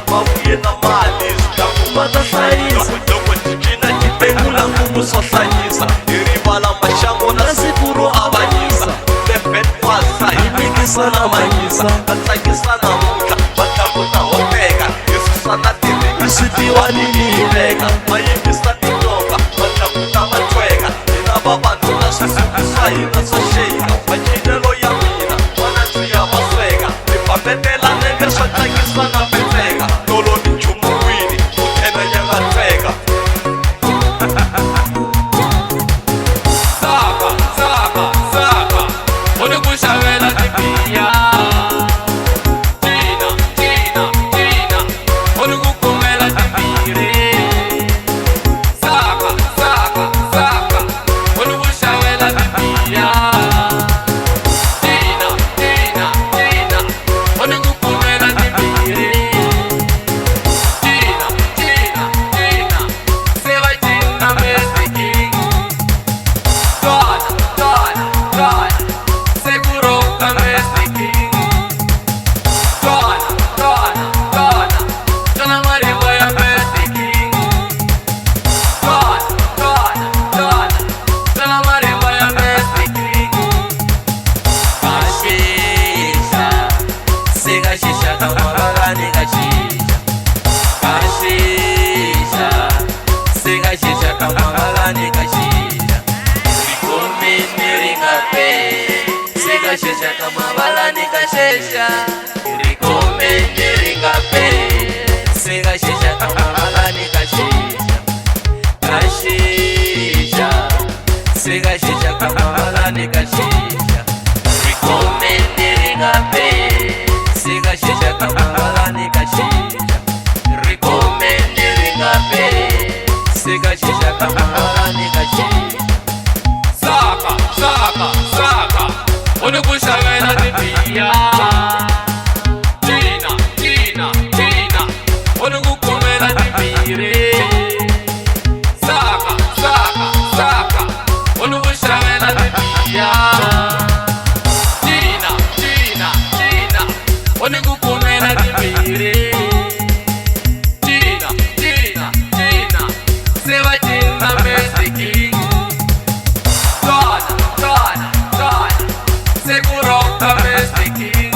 mavuye na mali sitakumbata hlayisa loko ticina tibengula ngumu swo hlayisa hi rivala maxangu na siku ro avanyisa lefet pasa hi mikisa na manyisa va tsakisa namuntlha va tlakuta hoteka hi susa na tireka swi tiwani ni hileka va yimbisa tinyoka va tlakuta va tweka hina vavanuna swisuku swa hina swa xeka macinelo ya mina vanandziya va sweka mi fambetela nenge swa tsakisa na petseka tolo ni nchumu wini ku thenenya nga tseka Saka, saka, saka, uni ku xavela tibiya. Cina, cina, cina, uni ku kumela timbirhi. Saka, saka, saka, uni ku xavela tibiya. Cina, cina, cina, uni ku kumela timbirhi. Cina, cina, cina, se va cina mesiking. Dona, dona, dona, seguro domestiking. Dona, dona, dona, Dona Maria vai a mestiking. Dona, dona, dona, Dona Maria vai a mestiking. Kashisha, siga shisha kamarani kashisha. Kashisha, siga shisha kamarani kashisha. Siga shisha kama bala nikashesha. Rikomendi ringape. Siga shisha kama bala nikashesha. Kashisha. Siga shisha kama bala nikashesha. Rikomendi ringape. Siga shisha kama bala nikashesha. Rikomendi ringape. Siga shisha kama bala nikashesha. Saka, saka, saka, uni ku xavela tibiya. Cina, cina, cina, uni ku kumela timbirhi. Saka, saka, saka, uni ku xavela tibiya. Cina, cina, cina, uni ku kumela timbirhi. Cina, cina, cina, se va cina mesiking. Dona, dona, dona, seguro domestiking.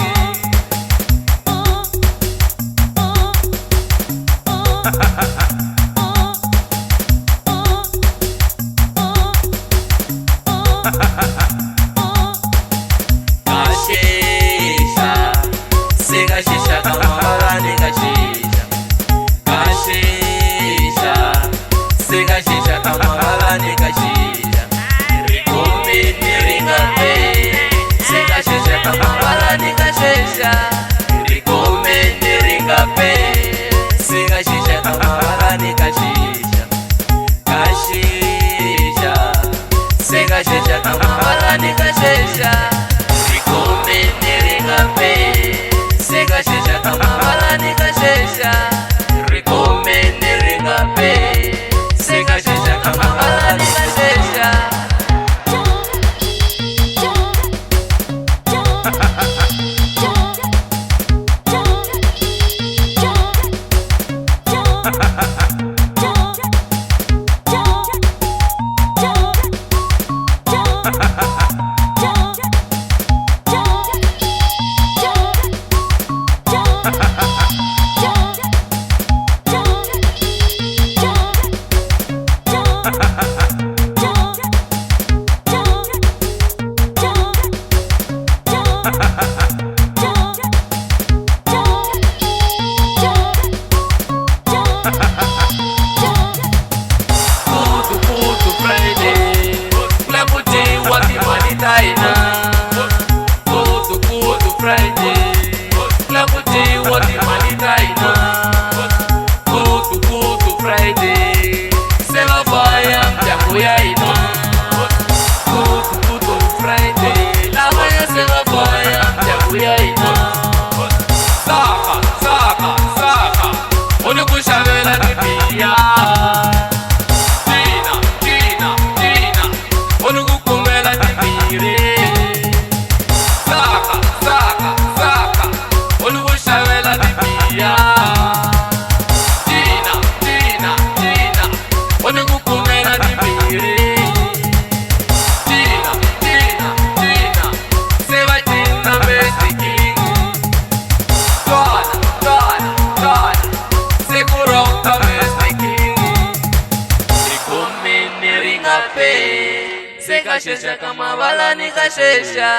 Kashisha, siga shisha kama barani kashisha. Kashisha, siga shisha kama barani kashisha. Rikomendi ringape. Siga shisha kama barani kashisha. Rikomendi ringape. Siga shisha kama nikashesha kama bala nikashesha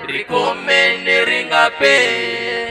rikomeni ringapee